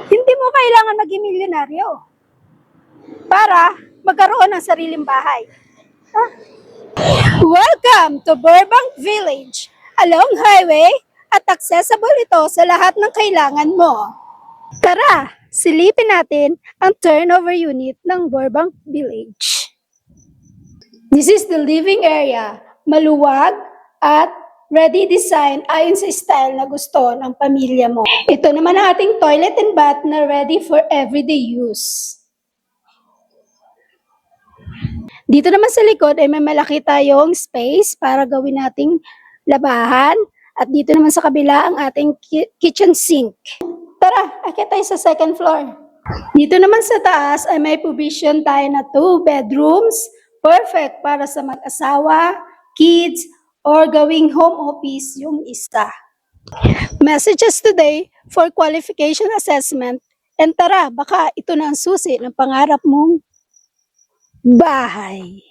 Hindi mo kailangan maging milyonaryo para magkaroon ng sariling bahay. Welcome to Burbank Village, a long highway at accessible ito sa lahat ng kailangan mo. Tara, silipin natin ang turnover unit ng Burbank Village. This is the living area, maluwag at ready design ayon sa style na gusto ng pamilya mo. Ito naman ang ating toilet and bath na ready for everyday use. Dito naman sa likod ay may malaki tayong space para gawin nating labahan at dito naman sa kabila ang ating kitchen sink. Tara, akit tayo sa second floor. Dito naman sa taas ay may provision tayo na 2 bedrooms, perfect para sa mag-asawa, kids, or gawing home office yung isa. Messages today for qualification assessment. And tara, baka ito na ang susi ng pangarap mong bahay.